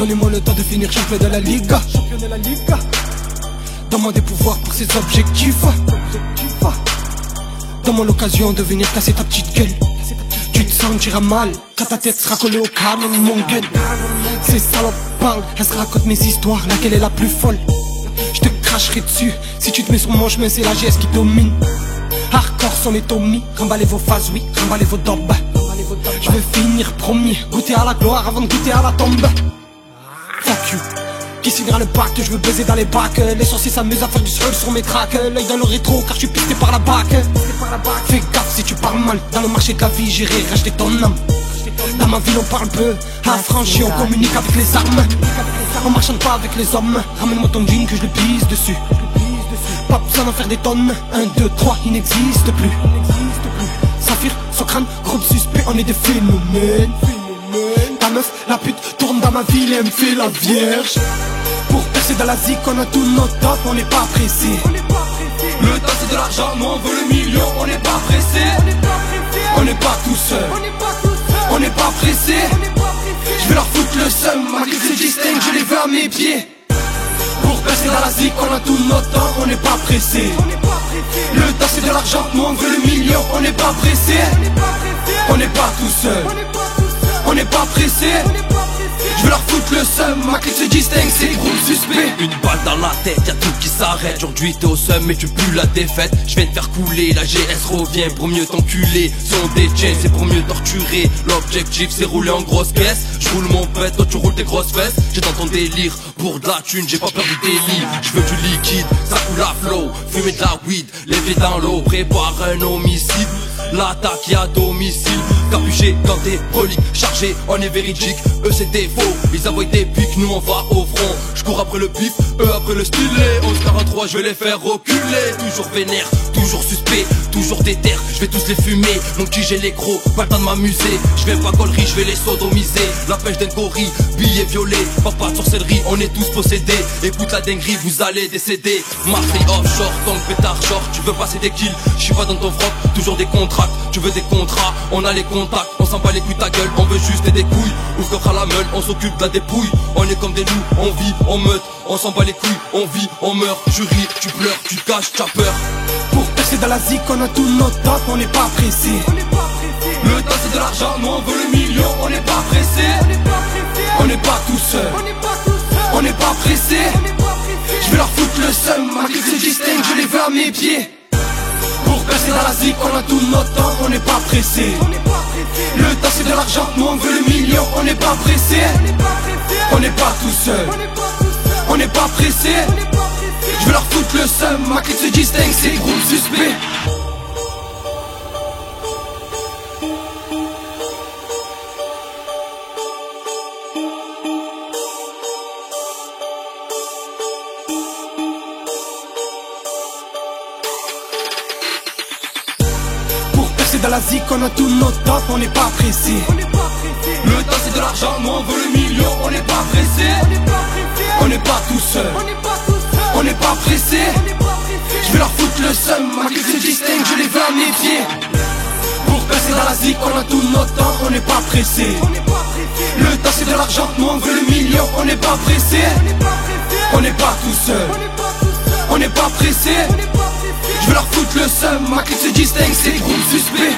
Donnez-moi le temps de finir champion de la Liga. Donne-moi des pouvoirs pour ces objectifs. Donne-moi l'occasion de venir casser ta petite gueule. Tu te sentiras mal quand ta tête sera collée au canon de mon gun. Ces salopes parlent, elles se racontent mes histoires. Laquelle est la plus folle? Je te cracherai dessus. Si tu te mets sur mon chemin, c'est la GS qui domine. Hardcore sont les Tommy. Remballez vos phases, oui, remballez vos dobs. Je veux finir premier, goûter à la gloire avant de goûter à la tombe. Fuck you. Qui signera le pacte? Je veux baiser dans les bacs. Les sorciers s'amusent à faire du sol sur mes tracks. L'œil dans le rétro car je suis pisté par la bac. Fais gaffe si tu parles mal. Dans le marché de la vie j'irai racheter ton âme. Dans ma ville on parle peu. Affranchi on communique avec les armes. On marchande pas avec les hommes. Ramène-moi ton jean que je le pisse dessus. Pas besoin d'en faire des tonnes. 1, 2, 3, il n'existe plus. Saphir, son crâne, groupe suspect, on est des phénomènes. Ta meuf, la pute, tourne dans ma ville et me fait la vierge. Pour percer dans la zik, on a tout notre top, on n'est pas pressé. Le temps c'est de l'argent, nous on veut le million, on n'est pas pressé. On n'est pas tout seul, on n'est pas pressé. Je vais leur foutre le seum, ma clique se distingue, je les veux à mes pieds. Pour percer dans la zik, on a tout notre temps, on n'est pas pressé. Le temps c'est de l'argent, nous on veut le million, on n'est pas pressé. On n'est pas tout seul, on n'est pas pressé. Je veux leur foutre le seum, ma clique se distingue, c'est groupe suspect. Une balle dans la tête, y'a tout qui s'arrête. Aujourd'hui t'es au seum mais tu pues la défaite. Je viens te faire couler, la GS revient pour mieux t'enculer. Sont des chains, c'est pour mieux torturer. L'objectif c'est rouler en grosse caisse. Je roule mon pet, toi tu roules tes grosses fesses. J'ai dans ton délire, pour de la thune, j'ai pas peur du délit. Je veux du liquide, ça coule à flow. Fumer de la weed, les pieds dans l'eau. Prépare un homicide, l'attaque y a domicile. Capuché dans tes reliques, chargé, on est véridique. Eux c'était faux, ils envoient des pics, nous on va au front. Je cours après le bif, eux après le stylet. 11-43, je vais les faire reculer. Toujours vénère, toujours suspect, toujours déter. Je vais tous les fumer, mon petit j'ai les gros, pas le temps de m'amuser. Je vais pas gaulerie, je vais les sodomiser. La pêche d'un gorille, billet violet. Papa de sorcellerie, on est tous possédés. Écoute la dinguerie, vous allez décéder. Marseille offshore, donc pétard short. Tu veux passer des kills, je suis pas dans ton froc. Toujours des contrats, tu veux des contrats. On a les contacts, on s'en bat les couilles ta gueule. On veut juste des couilles, ouvre à la meule. On s'occupe de la dépouille, on est comme des loups. On vit, on meute, on s'en bat les couilles. On vit, on meurt, tu ris, tu pleures, tu caches, tu as peur. Pour percer dans la zik, on a tout notre top, on n'est pas pressé. Le temps c'est de l'argent, nous on veut le million. On n'est pas pressé, On n'est pas tout seul, on n'est pas pressé. Je vais leur foutre le seum, ma clique se distingue, je les veux à mes pieds. Pour percer dans la zik, on a tout notre temps, on n'est pas pressé. Le temps c'est de l'argent, nous on veut le million, on n'est pas pressé. On n'est pas tout seul, on n'est pas pressé. Je vais leur foutre le seum, ma clique se distingue, c'est groupe suspect. Dans la zik, on a tout notre top, on n'est pas pressé. le temps c'est de l'argent, nous on veut le million. On n'est pas pressé, On n'est pas tout seul, on n'est pas pressé. Je vais leur foutre le seum, ma clique se distingue, je les veux à mes pieds. Pour percer dans la zik, on a tout notre temps, on n'est pas pressé. Le temps c'est de l'argent, nous on veut le million. On n'est pas pressé, on n'est pas tout seul, on n'est pas pressé. Je veux leur foutre le seum, ma clique se distingue, c'est groupe suspect.